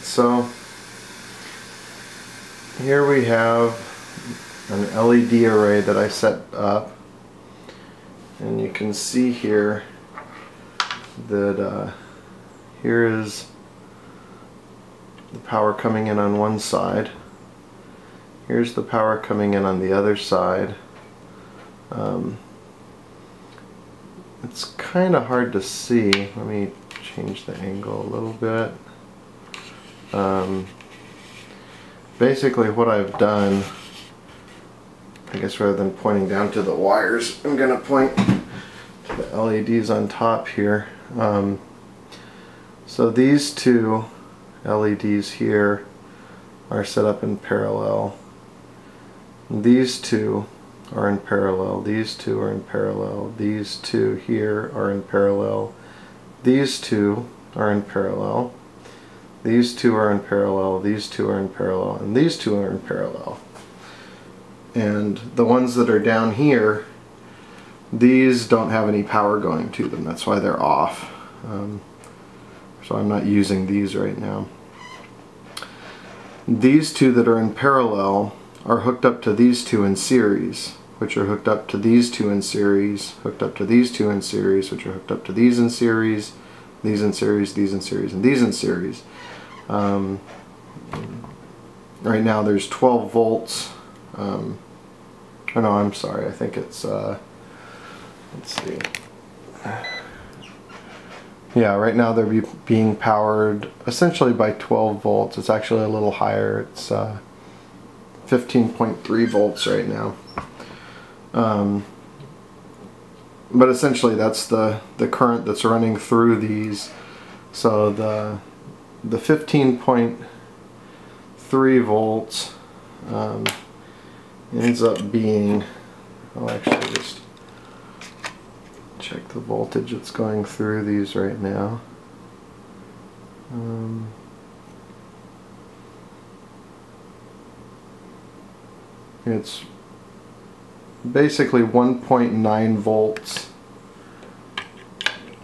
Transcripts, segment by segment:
So here we have an LED array that I set up, and you can see here that here is the power coming in on one side. Here's the power coming in on the other side. It's kind of hard to see. Let me change the angle a little bit. Basically what I've done, I guess rather than pointing down to the wires, I'm going to point to the LEDs on top here. So these two LEDs here are set up in parallel. These two are in parallel. These two are in parallel. These two here are in parallel. These two are in parallel. These two are in parallel. These two are in parallel. And these two are in parallel. And the ones that are down here, these don't have any power going to them. That's why they're off. So I'm not using these right now. These two that are in parallel are hooked up to these two in series, which are hooked up to these two in series, hooked up to these two in series, which are hooked up to these in series, these in series, these in series, and these in series. Right now there's 12 volts. Oh no, I'm sorry, I think it's, let's see. Yeah, right now they're being powered essentially by 12 volts. It's actually a little higher. It's 15.3 volts right now. But essentially that's the current that's running through these. So the 15.3 volts ends up being, I'll actually just check the voltage that's going through these right now. It's basically 1.9 volts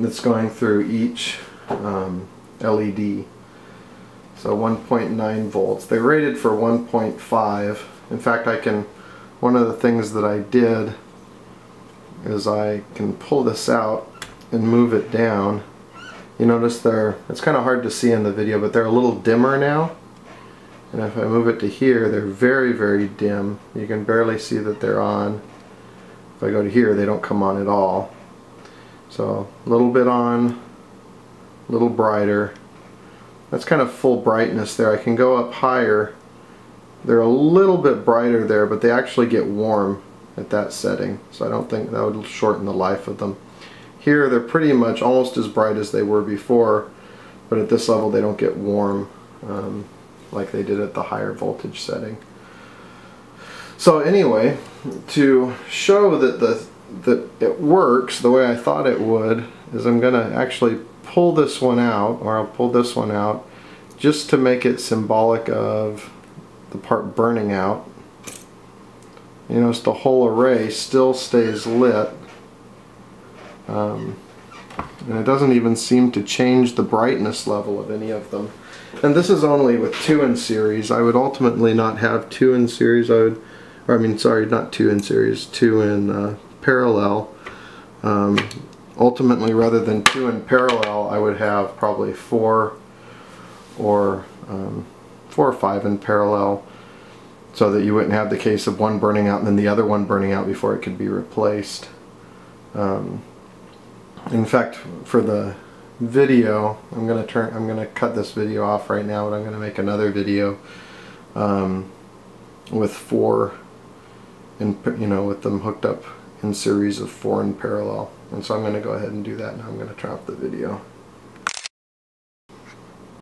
that's going through each LED. So 1.9 volts. They're rated for 1.5. In fact, one of the things that I did is I can pull this out and move it down. You notice it's kind of hard to see in the video, but they're a little dimmer now. And if I move it to here, they're very, very dim. You can barely see that they're on. If I go to here, they don't come on at all. So a little bit on, a little brighter. That's kind of full brightness there. I can go up higher. They're a little bit brighter there, but they actually get warm at that setting. So I don't think that would shorten the life of them. Here they're pretty much almost as bright as they were before, but at this level they don't get warm like they did at the higher voltage setting. So anyway, to show that it works the way I thought it would, is I'm going to actually pull this one out, or I'll pull this one out just to make it symbolic of the part burning out. You notice the whole array still stays lit, and it doesn't even seem to change the brightness level of any of them. And this is only with 2 in series. I would ultimately not have 2 in series. Not 2 in series, 2 in parallel. Ultimately, rather than 2 in parallel, I would have probably 4 or 5 in parallel, so that you wouldn't have the case of one burning out and then the other one burning out before it could be replaced. In fact, for the video, I'm gonna cut this video off right now, but I'm gonna make another video with 4 with them hooked up in series of 4 in parallel. And so I'm gonna go ahead and do that now. I'm gonna turn off the video.